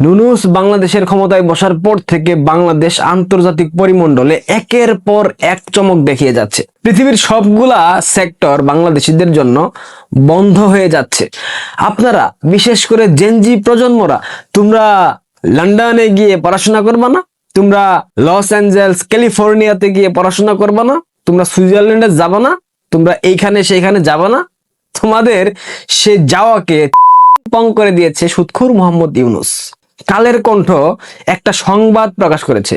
নুনুস বাংলাদেশের ক্ষমতায় বসার পর থেকে বাংলাদেশ আন্তর্জাতিক পরিমণ্ডলে একের পর এক চমক দেখিয়ে যাচ্ছে। পৃথিবীর সবগুলা সেক্টর বাংলাদেশিদের জন্য বন্ধ হয়ে যাচ্ছে। আপনারা বিশেষ করে জেনজি প্রজন্মরা, তোমরা লন্ডনে গিয়ে পড়াশোনা করবা না, তোমরা লস অ্যাঞ্জেলস ক্যালিফোর্নিয়াতে গিয়ে পড়াশোনা করবা না, তোমরা সুইজারল্যান্ডে যাবা না, তোমরা এইখানে সেইখানে যাবা না, তোমাদের সে যাওয়াকে পং করে দিয়েছে সুৎখুর মোহাম্মদ ইউনূস। কালের কণ্ঠ একটা সংবাদ প্রকাশ করেছে,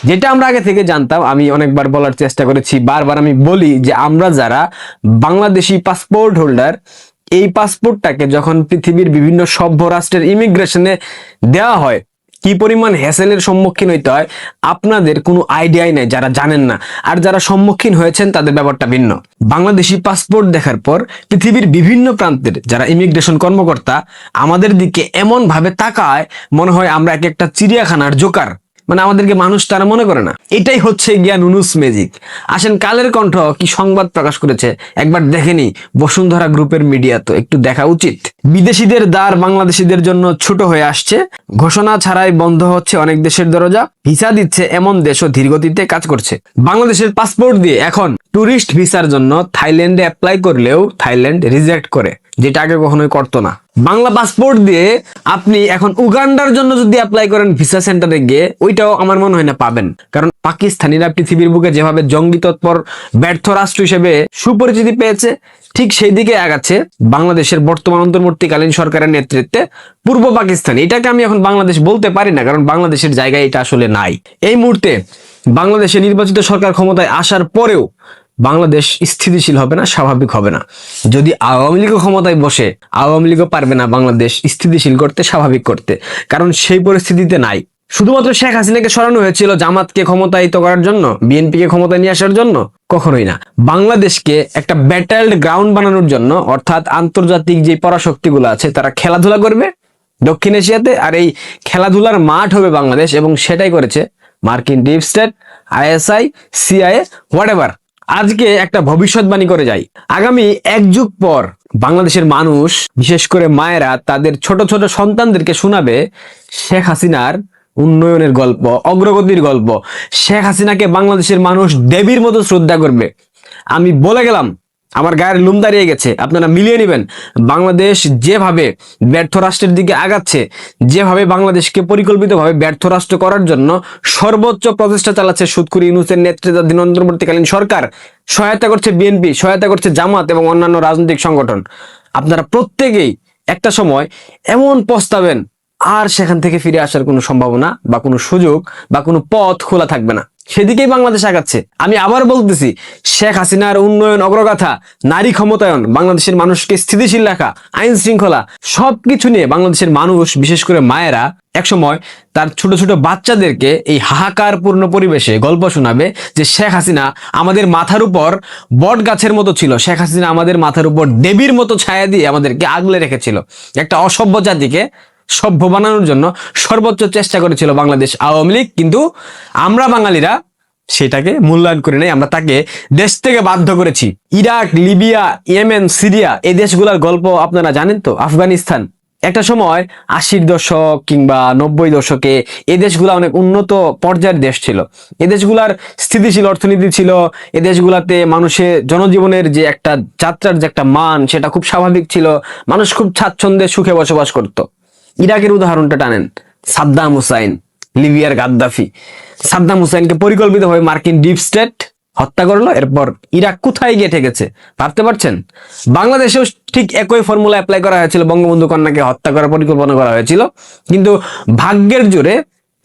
যেটা আমরা আগে থেকে জানতাম। আমি অনেকবার বলার চেষ্টা করেছি, বারবার আমি বলি যে আমরা যারা বাংলাদেশি পাসপোর্ট হোল্ডার, এই পাসপোর্টটাকে যখন পৃথিবীর বিভিন্ন সভ্য রাষ্ট্রের ইমিগ্রেশনে দেওয়া হয় কি পরিমাণ হ্যাসেলের সম্মুখীন হইতে হয় আপনাদের কোনো আইডিয়াই নেই, যারা জানেন না। আর যারা সম্মুখীন হয়েছেন তাদের ব্যাপারটা ভিন্ন। বাংলাদেশি পাসপোর্ট দেখার পর পৃথিবীর বিভিন্ন প্রান্তের যারা ইমিগ্রেশন কর্মকর্তা আমাদের দিকে এমন ভাবে তাকায়, মনে হয় আমরা এক একটা চিড়িয়াখানার জোকার। মানে আমাদেরকে মানুষ তারা মনে করে না। এটাই হচ্ছে গিয়া নুনুস ম্যাজিক। আসেন কালের কণ্ঠ কি সংবাদ প্রকাশ করেছে একবার দেখেনি। বসুন্ধরা গ্রুপের মিডিয়া তো একটু দেখা উচিত। বিদেশিদের দ্বার বাংলাদেশিদের জন্য ছোট হয়ে আসছে, ঘোষণা ছাড়াই বন্ধ হচ্ছে অনেক দেশের দরজা, ভিসা দিচ্ছে এমন দেশও ধীরগতিতে কাজ করছে। বাংলাদেশের পাসপোর্ট দিয়ে এখন ট্যুরিস্ট ভিসার জন্য থাইল্যান্ডে অ্যাপ্লাই করলেও থাইল্যান্ড রিজেক্ট করে, যেটা আগে কখনোই করতো না। বাংলা পাসপোর্ট দিয়ে আপনি এখন উগান্ডার জন্য যদি অ্যাপ্লাই করেন ভিসা সেন্টারে গিয়ে, ওইটাও আমার মনে হয় না পাবেন। কারণ পাকিস্তানিরা পৃথিবীর বুকে যেভাবে জঙ্গি তৎপর ব্যর্থ রাষ্ট্র হিসেবে সুপরিচিতি পেয়েছে, ঠিক সেই দিকে আগাচ্ছে বাংলাদেশের বর্তমান অন্তর্বর্তীকালীন সরকারের নেতৃত্বে পূর্ব পাকিস্তান। এটাকে আমি এখন বাংলাদেশ বলতে পারি না, কারণ বাংলাদেশের জায়গায় এটা আসলে নাই। এই মুহূর্তে বাংলাদেশে নির্বাচিত সরকার ক্ষমতায় আসার পরেও বাংলাদেশ স্থিতিশীল হবে না, স্বাভাবিক হবে না। যদি আওয়ামী লীগ ক্ষমতায় বসে, আওয়ামী লীগও পারবে না বাংলাদেশ স্থিতিশীল করতে, স্বাভাবিক করতে, কারণ সেই পরিস্থিতিতে নাই। শুধুমাত্র শেখ হাসিনাকে সরানো হয়েছিল জামাতকে ক্ষমতায়িত করার জন্য, বিএনপিকে ক্ষমতায় নিয়ে আসার জন্য, কখনোই না। বাংলাদেশকে একটা ব্যাটেলড গ্রাউন্ড বানানোর জন্য, অর্থাৎ আন্তর্জাতিক যে পরাশক্তিগুলো আছে তারা খেলাধুলা করবে দক্ষিণ এশিয়াতে, আর এই খেলাধুলার মাঠ হবে বাংলাদেশ। এবং সেটাই করেছে মার্কিন deep state, ISI, CIA, whatever. আজকে একটা ভবিষ্যৎবাণী করে যাই, আগামী এক যুগ পর বাংলাদেশের মানুষ, বিশেষ করে মায়েরা, তাদের ছোট ছোট সন্তানদেরকে শোনাবে শেখ হাসিনার উন্নয়নের গল্প, অগ্রগতির গল্প। শেখ হাসিনাকে বাংলাদেশের মানুষ দেবীর মতো শ্রদ্ধা করবে। আমি বলে গেলাম, আমার গায়ের লোম দাঁড়িয়ে গেছে। আপনারা মিলিয়ে নেবেন, বাংলাদেশ যেভাবে ব্যর্থ রাষ্ট্রের দিকে আগাচ্ছে, যেভাবে বাংলাদেশকে পরিকল্পিতভাবে ব্যর্থ রাষ্ট্র করার জন্য সর্বোচ্চ প্রচেষ্টা চালাচ্ছে সুৎখুর ইউনূসের নেতৃত্বাধীন অন্তর্বর্তীকালীন সরকার, সহায়তা করছে বিএনপি, সহায়তা করছে জামাত এবং অন্যান্য রাজনৈতিক সংগঠন। আপনারা প্রত্যেকেই একটা সময় এমন পস্তাবেন, আর সেখান থেকে ফিরে আসার কোনো সম্ভাবনা বা কোনো সুযোগ বা কোনো পথ খোলা থাকবে না। সেদিকেই বাংলাদেশ আগাচ্ছে। আমি আবার বলতেছি, শেখ হাসিনার উন্নয়ন, অগ্রগাথা, নারী ক্ষমতায়ন, বাংলাদেশের মানুষকে স্থিতিশীল রাখা, আইন শৃঙ্খলা, সবকিছু নিয়ে বাংলাদেশের মানুষ, বিশেষ করে মায়েরা, একসময় তার ছোট ছোট বাচ্চাদেরকে এই হাহাকারপূর্ণ পরিবেশে গল্প শোনাবে যে শেখ হাসিনা আমাদের মাথার উপর বট গাছের মতো ছিল, শেখ হাসিনা আমাদের মাথার উপর দেবীর মতো ছায়া দিয়ে আমাদেরকে আগলে রেখেছিল। একটা অসভ্য জাতিকে সভ্য বানানোর জন্য সর্বোচ্চ চেষ্টা করেছিল বাংলাদেশ আওয়ামী লীগ, কিন্তু আমরা বাঙালিরা সেটাকে মূল্যায়ন করে নাই, আমরা তাকে দেশ থেকে বাধ্য করেছি। ইরাক, লিবিয়া, ইয়েমেন, সিরিয়া, এই দেশগুলোর গল্প আপনারা জানেন তো, আফগানিস্তান। একটা সময় 80-র দশক কিংবা 90 দশকে এই দেশগুলো অনেক উন্নত পর্যায়ের দেশ ছিল। এই দেশগুলার স্থিতিশীল অর্থনীতি ছিল। এই দেশগুলাতে মানুষের জনজীবনের যে একটা যাত্রার যে একটা মান, সেটা খুব স্বাভাবিক ছিল। মানুষ খুব স্বাচ্ছন্দ্যে সুখে বসবাস করত। ইরাকের উদাহরণটা টানেন, সাদ্দাম হুসাইন, লিবিয়ার গাদ্দাফি। সাদ্দাম হুসাইনকে পরিকল্পিতভাবে মার্কিন ডিপ স্টেট হত্যা করলো, এরপর ইরাক কোথায় গিয়ে ঠেকেছে ভাবতে পারছেন? বাংলাদেশেও ঠিক একই ফর্মুলা অ্যাপ্লাই করা হয়েছিল, বঙ্গবন্ধু কন্যাকে হত্যা করার পরিকল্পনা করা হয়েছিল, কিন্তু ভাগ্যের জোরে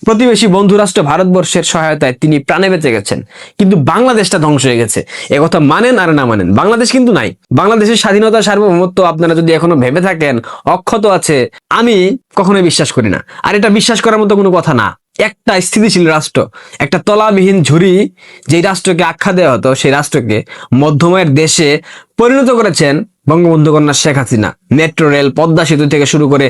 প্রতিবেশী বন্ধু রাষ্ট্র ভারতবর্ষের সহায়তায় তিনি প্রাণে বেঁচে গেছেন। কিন্তু বাংলাদেশটা ধ্বংস হয়ে গেছে। একথা মানেন আর না মানেন, বাংলাদেশ কিন্তু নাই। বাংলাদেশের স্বাধীনতা, সার্বভৌমত্ব আপনারা যদি এখনো ভেবে থাকেন অক্ষত আছে, আমি কখনোই বিশ্বাস করি না। আর এটা বিশ্বাস করার মতো কোনো কথা না। একটা স্থিতিশীল রাষ্ট্র, একটা তলাবিহীন ঝুড়ি যে রাষ্ট্রকে আখ্যা দেওয়া হতো, সেই রাষ্ট্রকে মধ্যময়ের দেশে পরিণত করেছেন বঙ্গবন্ধু কন্যা শেখ হাসিনা মেট্রো রেল, পদ্মা সেতু থেকে শুরু করে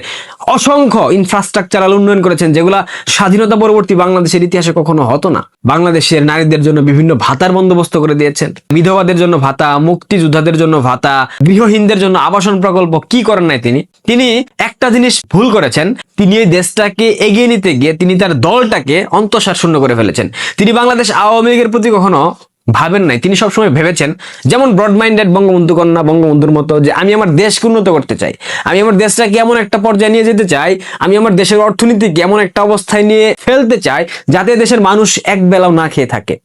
অসংখ্য ইনফ্রাস্ট্রাকচারাল উন্নয়ন করেছেন, যেগুলা স্বাধীনতা পরবর্তী বাংলাদেশের ইতিহাসে কখনো হতো না। বাংলাদেশের নারীদের জন্য বিভিন্ন ভাতার বন্দোবস্ত করে দিয়েছেন, বিধবাদের জন্য ভাতা, মুক্তিযোদ্ধাদের জন্য ভাতা, গৃহহীনদের জন্য আবাসন প্রকল্প। কি করেন নাই তিনি? তিনি একটা জিনিস ভুল করেছেন, তিনি এই দেশটাকে এগিয়ে নিতে গিয়ে তিনি তার দলটাকে অন্তঃসার শূন্য করে ফেলেছেন। তিনি বাংলাদেশ আওয়ামী লীগের প্রতি কখনো ভাবেন নাই। তিনি সবসময় ভেবেছেন, যেমন ব্রড মাইন্ডেড বঙ্গবন্ধু কন্যা বঙ্গবন্ধুর মতো, যে আমি আমার দেশকে উন্নত করতে চাই, আমি আমার দেশটাকে এমন একটা পর্যায়ে নিয়ে যেতে চাই, আমি আমার দেশের অর্থনীতিকে এমন একটা অবস্থায় নিয়ে ফেলতে চাই যাতে দেশের মানুষ এক বেলাও না খেয়ে থাকে,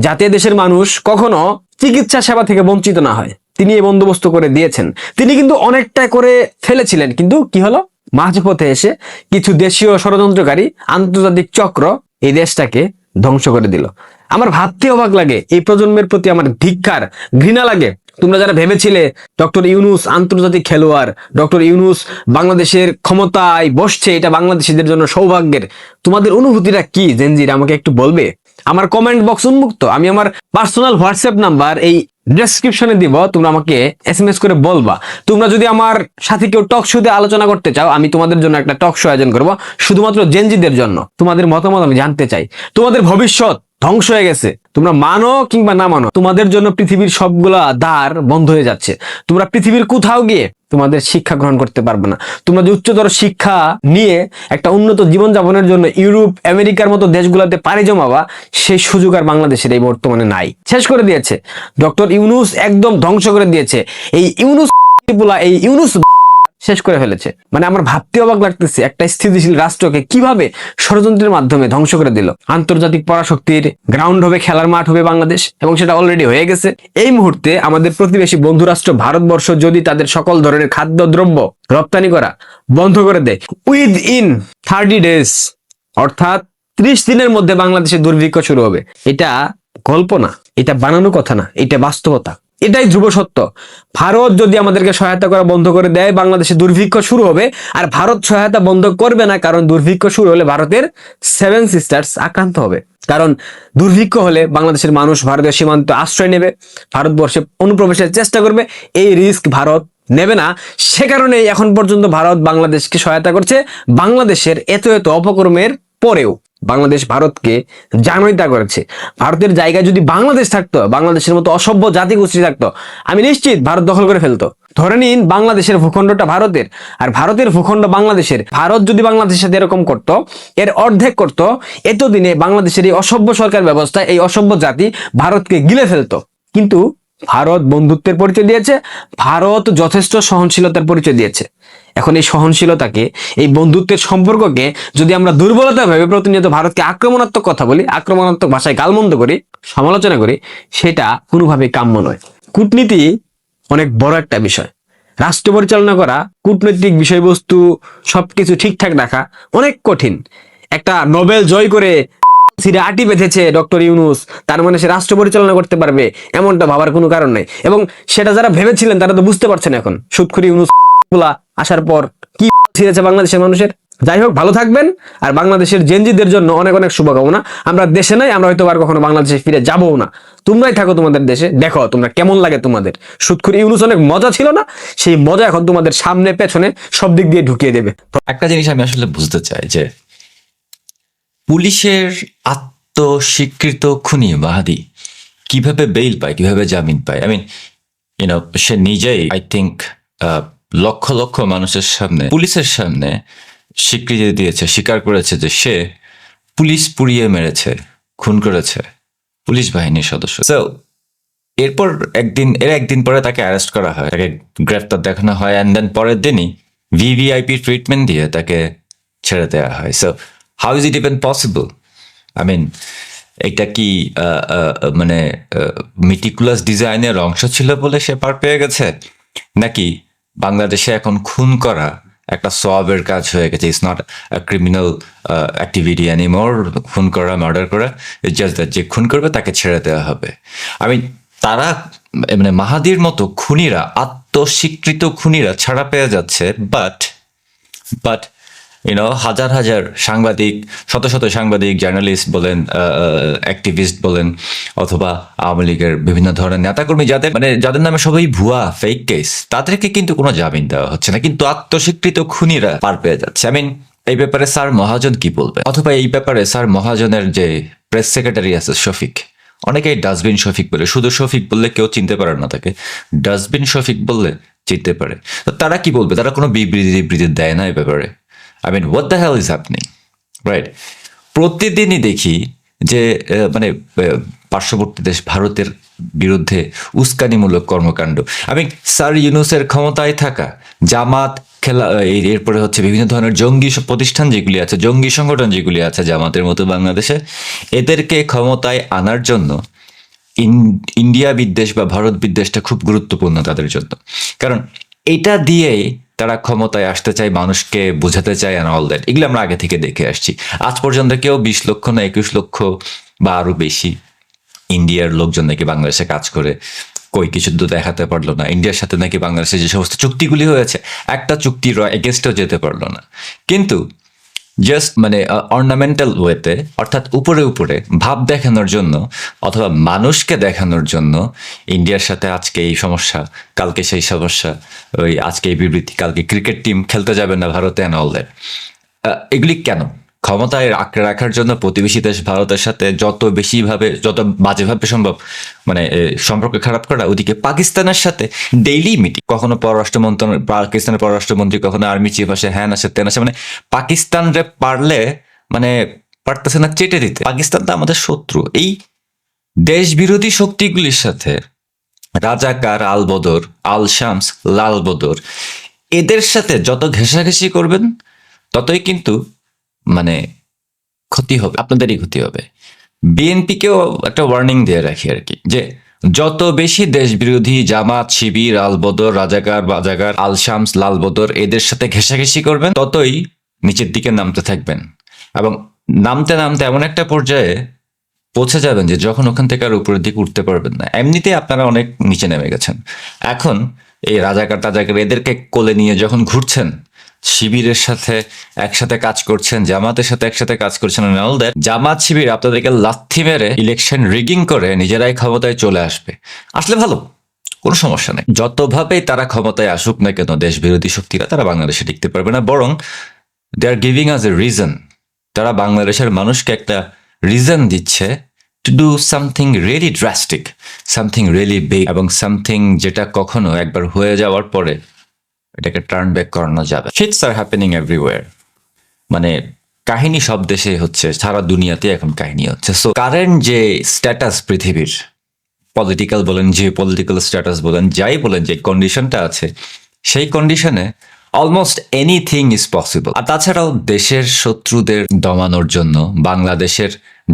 যাতে দেশের মানুষ কখনো চিকিৎসা সেবা থেকে বঞ্চিত না হয়। তিনি এই বন্দোবস্ত করে দিয়েছেন। তিনি কিন্তু অনেকটা করে ফেলেছিলেন, কিন্তু কি হলো, মাঝপথে এসে কিছু দেশীয় ষড়যন্ত্রকারী আন্তর্জাতিক চক্র এই দেশটাকে ধ্বংস করে দিল। আমার ভাবতে অবাক লাগে, এই প্রজন্মের প্রতি আমার ধিক্কার, ঘৃণা লাগে। তোমরা যারা ভেবেছিলে ডক্টর ইউনূস আন্তর্জাতিক খেলোয়াড়, ডক্টর ইউনূস বাংলাদেশের ক্ষমতায় বসছে, এটা বাংলাদেশিদের জন্য সৌভাগ্যের, তোমাদের অনুভূতিটা কি জেনজিরা আমাকে একটু বলবে? আমার কমেন্ট বক্স উন্মুক্ত, আমি আমার পার্সোনাল হোয়াটসঅ্যাপ নাম্বার এই ডেসক্রিপশনে দিব, তোমরা আমাকে এসএমএস করে বলবা। তোমরা যদি আমার সাথে কেউ টক শোতে আলোচনা করতে চাও, আমি তোমাদের জন্য একটা টক শো আয়োজন করবো শুধুমাত্র জেনজিদের জন্য। তোমাদের মতামত আমি জানতে চাই। তোমাদের ভবিষ্যৎ ধ্বংস হয়ে গেছে, তোমরা মানো কিংবা না মানো, তোমাদের জন্য পৃথিবীর সবগুলা দ্বার বন্ধ হয়ে যাচ্ছে। তোমরা পৃথিবীর কোথাও গিয়ে তোমাদের শিক্ষা গ্রহণ করতে পারবে না। তোমরা যে উচ্চতর শিক্ষা নিয়ে একটা উন্নত জীবনযাপনের জন্য ইউরোপ আমেরিকার মতো দেশগুলোতে পাড়ি জমাবা, সেই সুযোগ আর বাংলাদেশের এই বর্তমানে নাই। শেষ করে দিয়েছে ডক্টর ইউনূস, একদম ধ্বংস করে দিয়েছে। এই ইউনূস শেষ করে ফেলেছে। মানে আমার ভাবতে অবাক লাগতেছে, একটা স্থিতিশীল রাষ্ট্রকে কিভাবে ষড়যন্ত্রের মাধ্যমে ধ্বংস করে দিল। আন্তর্জাতিক পরাশক্তির গ্রাউন্ড হবে, খেলার মাঠ হবে বাংলাদেশ, এবং সেটা অলরেডি হয়ে গেছে। এই মুহূর্তে আমাদের প্রতিবেশী বন্ধু রাষ্ট্র ভারতবর্ষ যদি তাদের সকল ধরনের খাদ্যদ্রব্য রপ্তানি করা বন্ধ করে দেয় উইদিন 30 days, অর্থাৎ 30 দিনের মধ্যে বাংলাদেশে দুর্ভিক্ষ শুরু হবে। এটা গল্প না, এটা বানানো কথা না, এটা বাস্তবতা, এটাই ধ্রুব সত্য। ভারত যদি আমাদেরকে সহায়তা করা বন্ধ করে দেয়, বাংলাদেশে দুর্ভিক্ষ শুরু হবে। আর ভারত সহায়তা বন্ধ করবে না, কারণ দুর্ভিক্ষ শুরু হলে ভারতের 7 সিস্টার্স আক্রান্ত হবে। কারণ দুর্ভিক্ষ হলে বাংলাদেশের মানুষ ভারতীয় সীমান্ত আশ্রয় নেবে, ভারতবর্ষে অনুপ্রবেশের চেষ্টা করবে। এই রিস্ক ভারত নেবে না। সে কারণেই এখন পর্যন্ত ভারত বাংলাদেশকে সহায়তা করছে। বাংলাদেশের এত অপকর্মের পরেও বাংলাদেশ ভারতকে জানয়িতা করেছে। ভারতের জায়গায় যদি বাংলাদেশ থাকতো, বাংলাদেশের মতো অসভ্য জাতিগোষ্ঠী থাকতো, আমি নিশ্চিত ভারত দখল করে ফেলতো। ধরে নিন বাংলাদেশের ভূখণ্ডটা ভারতের আর ভারতের ভূখণ্ড বাংলাদেশের। ভারত যদি বাংলাদেশের সাথে এরকম করতো, এর অর্ধেক করতো, এতদিনে বাংলাদেশের এই অসভ্য সরকার ব্যবস্থা, এই অসভ্য জাতি ভারতকে গিলে ফেলতো। কিন্তু ভারত বন্ধুত্বের পরিচয় দিয়েছে, ভারত যথেষ্ট সহনশীলতার পরিচয় দিয়েছে। এখন এই সহনশীলতাকে, এই বন্ধুত্বের সম্পর্ককে যদি আমরা দুর্বলতা ভেবে প্রতিনিয়ত ভারতকে আক্রমণাত্মক কথা বলি, আক্রমণাত্মক ভাষায় গালমন্দ করি, সমালোচনা করি, সেটা কোনোভাবেই কাম্য নয়। কূটনীতি অনেক বড় একটা বিষয়। রাষ্ট্র পরিচালনা করা, কূটনৈতিক বিষয়বস্তু সবকিছু ঠিকঠাক রাখা অনেক কঠিন। একটা নোবেল জয় করে সিরে আটি বেঁধেছে ডক্টর ইউনূস, তার মানে সে রাষ্ট্র পরিচালনা করতে পারবে, এমনটা ভাবার কোনো কারণ নেই। এবং সেটা যারা ভেবেছিলেন তারা তো বুঝতে পারছেন এখন সুদখুরি ইউনূস গুলা আসার পর কি ছিঁড়েছে বাংলাদেশের মানুষের। যাই হোক, ভালো থাকবেন। আর বাংলাদেশের জেনজিদের জন্য অনেক অনেক শুভকামনা। আমরা দেশে নাই, আমরা হয়তো আর কখনো বাংলাদেশে ফিরে যাবো না। তোমরাই থাকো তোমাদের দেশে, দেখো তোমরা কেমন লাগে তোমাদের। সুদখুরি ইউনূস অনেক মজা ছিল না? সেই মজা এখন তোমাদের সামনে পেছনে সব দিক দিয়ে ঢুকিয়ে দেবে। একটা জিনিস আমি আসলে বুঝতে চাই যে পুলিশের আত্মস্বীকৃত খুনি মাহাদি কিভাবে বেইল পায়, কিভাবে জামিন পায়। আই মিন সে নিজেই আই থিঙ্ক লক্ষ লক্ষ মানুষের সামনে, পুলিশের সামনে স্বীকৃতি দিয়েছে, স্বীকার করেছে যে সে পুলিশ পুড়িয়ে মেরেছে, খুন করেছে পুলিশ বাহিনীর সদস্য। সো এরপর একদিন পরে তাকে অ্যারেস্ট করা হয়, তাকে গ্রেফতার দেখানো হয়, অ্যান্ড দেন পরের দিনই ভিভিআইপি ট্রিটমেন্ট দিয়ে তাকে ছেড়ে দেওয়া হয়। So how is it even possible? I mean এটা কি মানে মিটিকুলাস ডিজাইনের অংশ ছিল বলে সে পার পেয়ে গেছে, নাকি বাংলাদেশে এখন খুন করা একটা সওয়াবের কাজ হয়ে গেছে? It's not a criminal activity anymore. খুন করা, মার্ডার করা, জাস্ট দ্যাট যে খুন করবে তাকে ছেড়ে দেওয়া হবে। আমি তারা মানে মাহাদির মতো খুনিরা, আত্মস্বীকৃত খুনিরা ছাড়া পেয়ে যাচ্ছে, বাট হাজার হাজার সাংবাদিক, শত শত সাংবাদিক, জার্নালিস্ট বলেন, অ্যাক্টিভিস্ট বলেন, অথবা আওয়ামী লীগের বিভিন্ন ধরনের নেতাকর্মী যাদের নামে সবাই ভুয়া ফেক কেস, তাদেরকে কিন্তু কোনো জামিন দেওয়া হচ্ছে না, কিন্তু আত্মস্বীকৃত খুনিরা পার পেয়ে যাচ্ছে। এই ব্যাপারে স্যার মহাজন কি বলবে? অথবা এই ব্যাপারে স্যার মহাজনের যে প্রেস সেক্রেটারি আছে শফিক, অনেকেই ডাস্টবিন শফিক বলে, শুধু শফিক বললে কেউ চিনতে পারে না তাকে, ডাস্টবিন শফিক বললে চিনতে পারে। তো তারা কি বলবে? তারা কোনো বিবৃতি দেয় না এই ব্যাপারে। What the hell is happening, right? প্রতিদিনই দেখি যে পার্শ্ববর্তী দেশ ভারতের বিরুদ্ধে উস্কানিমূলক কর্মকাণ্ড। স্যার ইউনূসের ক্ষমতায় থাকা জামাত এরপরে হচ্ছে বিভিন্ন ধরনের জঙ্গি প্রতিষ্ঠান যেগুলি আছে, জঙ্গি সংগঠন যেগুলি আছে জামাতের মতো বাংলাদেশে, এদেরকে ক্ষমতায় আনার জন্য ইন্ডিয়া বিদ্বেষ বা ভারত বিদ্বেষটা খুব গুরুত্বপূর্ণ তাদের জন্য। কারণ এটা দিয়েই তারা ক্ষমতায় আসতে চায়, মানুষকে বোঝাতে চায় অ্যান্ড অল দ্যাট। এগুলো আমরা আগে থেকে দেখে আসছি। আজ পর্যন্ত কেউ 20 লক্ষ না 21 লক্ষ বা আরো বেশি ইন্ডিয়ার লোকজন নাকি বাংলাদেশে কাজ করে কই কিছু তো দেখাতে পারলো না। ইন্ডিয়ার সাথে নাকি বাংলাদেশের যে সমস্ত চুক্তিগুলি হয়েছে, একটা চুক্তির এগেনস্টেও যেতে পারলো না। কিন্তু জাস্ট অর্নামেন্টাল ওয়েতে, অর্থাৎ উপরে উপরে ভাব দেখানোর জন্য অথবা মানুষকে দেখানোর জন্য ইন্ডিয়ার সাথে আজকে এই সমস্যা, কালকে সেই সমস্যা, আজকে এই বিবৃতি, কালকে ক্রিকেট টিম খেলতে যাবে না ভারতে অ্যান্ড অল দ্যাট। এগুলি কেন? ক্ষমতায় আঁকড়ে রাখার জন্য প্রতিবেশী দেশ ভারতের সাথে যত বাজেভাবে সম্ভব সম্পর্ক খারাপ করা। ওদিকে পাকিস্তানের সাথে ডেইলি মিটিং, কখনো পাকিস্তানের পররাষ্ট্রমন্ত্রী, কখনো আর্মি চিফ আসে, হ্যান আসে, তেন আসে, পাকিস্তানরে পারলে পারতেছে না চেটে দিতে। পাকিস্তান তো আমাদের শত্রু। এই দেশ বিরোধী শক্তিগুলির সাথে রাজাকার, আল বদর, আল শামস, লাল বদর, এদের সাথে যত ঘেঁষাঘেঁষি করবেন ততই কিন্তু ক্ষতি হবে, আপনাদেরই ক্ষতি হবে। বিএনপিকেও একটা ওয়ার্নিং দিয়ে রাখি আর কি, যে যত বেশি দেশ বিরোধী জামাত, শিবির, আল বদর, রাজাকার, আল শামস, লাল বদর এদের সাথে ঘেঁষাঘেঁষি করবেন ততই নিচের দিকে নামতে থাকবেন, এবং নামতে নামতে এমন একটা পর্যায়ে পৌঁছে যাবেন যে যখন ওখান থেকে আর উপরের দিকে উঠতে পারবেন না। এমনিতে আপনারা অনেক নিচে নেমে গেছেন। এখন এই রাজাকার এদেরকে কোলে নিয়ে যখন ঘুরছেন, শিবিরের সাথে একসাথে কাজ করছেন, জামাতের সাথে একসাথে কাজ করছেন, জামাত শিবির আপনাদেরকে লাথি মেরে ইলেকশন রিগিং করে নিজেরাই ক্ষমতায় চলে আসলে ভালো, কোনো সমস্যা নেই। যতভাবেই তারা ক্ষমতায় আসুক না কেন, দেশ বিরোধী শক্তিরা, তারা বাংলাদেশে টিকতে পারবে না। বরং দে are giving us a reason, তারা বাংলাদেশের মানুষকে একটা রিজন দিচ্ছে to do something really drastic, something really big, এবং সামথিং যেটা কখনো একবার হয়ে যাওয়ার পরে এটাকে টার্ন ব্যাক করানো যাবে। Shits are happening everywhere. কাহিনী সব দেশে হচ্ছে, সারা দুনিয়াতে এখন কাহিনী হচ্ছে। সো কারেন্ট যে স্ট্যাটাস পৃথিবীর, পলিটিক্যাল বলেন, যে পলিটিক্যাল স্ট্যাটাস বলেন, যাই বলেন, যে কন্ডিশনটা আছে, সেই কন্ডিশনে অলমোস্ট এনিথিং ইজ পসিবল। আর তাছাড়াও দেশের শত্রুদের দমানোর জন্য বাংলাদেশের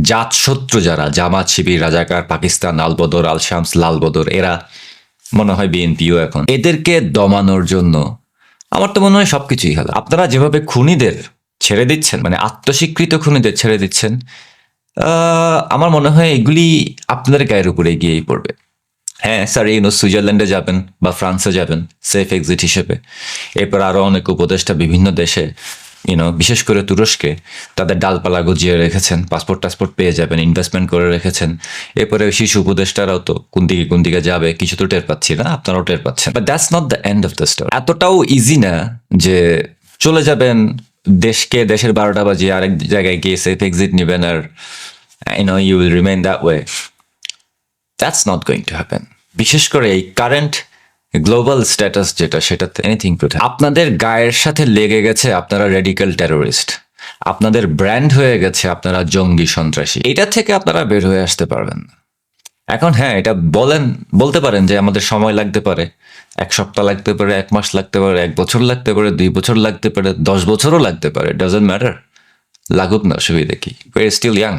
জাত শত্রু যারা, জামাত, শিবির, রাজাকার, পাকিস্তান, আল বদর, আল শামস, লাল বদর, এরা, মনে হয় বিএনপিও এখন, এদেরকে দমানোর জন্য আমার তো মনে হয় সবকিছুই হলো। আপনারা যেভাবে খুনিদের ছেড়ে দিচ্ছেন, আত্মস্বীকৃত খুনিদের ছেড়ে দিচ্ছেন, আমার মনে হয় এগুলি আপনাদের গায়ের উপরে গিয়েই পড়বে। হ্যাঁ স্যার, সুইজারল্যান্ডে যাবেন বা ফ্রান্সে যাবেন সেফ এক্সিট হিসেবে। এরপর আরো অনেক উপদেষ্টা বিভিন্ন দেশে, বিশেষ করে তুরস্কে তাদের ডালপালা গজিয়ে রেখেছেন, পাসপোর্ট পেয়ে যাবেন, ইনভেস্টমেন্ট করে রেখেছেন। এরপরে শিশু উপদেষ্টারাও তো কোন দিকে যাবে কিছু তো টের পাচ্ছি না, আপনারাও টের পাচ্ছেন। But that's not the end of the story. এতটাও ইজি না যে চলে যাবেন দেশের 12টা বাজিয়ে আরেক জায়গায় গিয়ে সেফ এক্সিট নেবেন আর you will remain that way. That's not going to happen. বিশেষ করে এই কারেন্ট গ্লোবাল স্ট্যাটাস যেটা, সেটাতে এনিথিং টু হ্যাপেন। আপনাদের গায়ের সাথে লেগে গেছে আপনারা রেডিক্যাল টেরোরিস্ট, আপনাদের ব্র্যান্ড হয়ে গেছে আপনারা জঙ্গি সন্ত্রাসী। এটা থেকে আপনারা বের হয়ে আসতে পারবেন না। এখন হ্যাঁ, এটা বলতে পারেন যে আমাদের সময় লাগতে পারে, 1 সপ্তাহ লাগতে পারে, 1 মাস লাগতে পারে, 1 বছর লাগতে পারে, 2 বছর লাগতে পারে, 10 বছরও লাগতে পারে, ডাজন্ট ম্যাটার, লাগুক না, অসুবিধা কি? We are still young.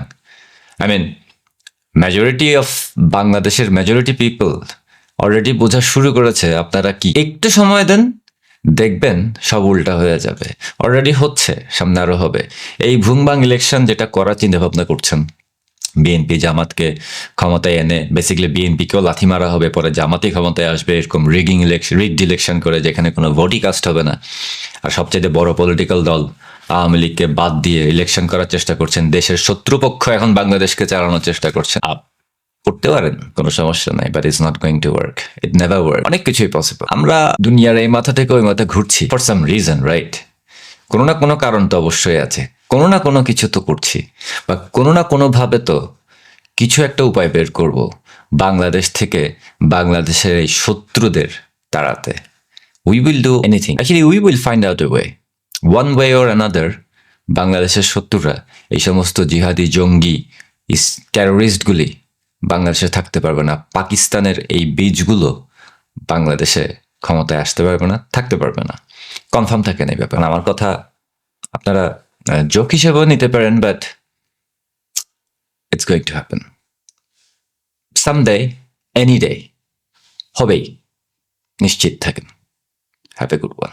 Majority of বাংলাদেশের মেজরিটি পিপল অলরেডি বোঝা শুরু করেছে আপনারা কি। একটু সময় দেন, দেখবেন সব উল্টা হয়ে যাবে। অলরেডি হচ্ছে, সামনে আরো হবে। এই ভুংবাং ইলেকশন যেটা করার চিন্তা ভাবনা করছেন, বিএনপি জামাতকে ক্ষমতায় এনে বেসিক্যালি বিএনপিকেও লাথি মারা হবে, পরে জামাতই ক্ষমতায় আসবে, এরকম রিগড ইলেকশন করে, যেখানে কোনো ভোটই কাস্ট হবে না। আর সবচেয়ে বড় পলিটিক্যাল দল আওয়ামী লীগকে বাদ দিয়ে ইলেকশন করার চেষ্টা করছেন, দেশের শত্রুপক্ষ এখন বাংলাদেশকে চালানোর চেষ্টা করছেন। করতে পারেন, কোনো সমস্যা নাই, but it's not going to work, it never work. অনেক কিছুই পসিবল। আমরা দুনিয়ার এই মাথা থেকে ওই মাথা ঘুরছি ফর সাম রিজন, রাইট? কোনো না কোনো কারণ তো অবশ্যই আছে, কোনো না কোনো কিছু তো করছি, বা কোনো না কোনো ভাবে তো কিছু একটা উপায় বের করব বাংলাদেশ থেকে বাংলাদেশের এই শত্রুদের তাড়াতে। We will do anything, actually we will find out a way, one way or another. বাংলাদেশের শত্রুরা, এই সমস্ত জিহাদি জঙ্গি টেরোরিস্টগুলি বাংলাদেশে থাকতে পারবে না। পাকিস্তানের এই বীজগুলো বাংলাদেশে ক্ষমতায় আসতে পারবে না, থাকতে পারবে না। কনফার্ম থাকেন এই ব্যাপার। আমার কথা আপনারা জোক হিসেবেও নিতে পারেন, but it's going to happen someday, any day, হবেই, নিশ্চিত থাকেন। Have a good one.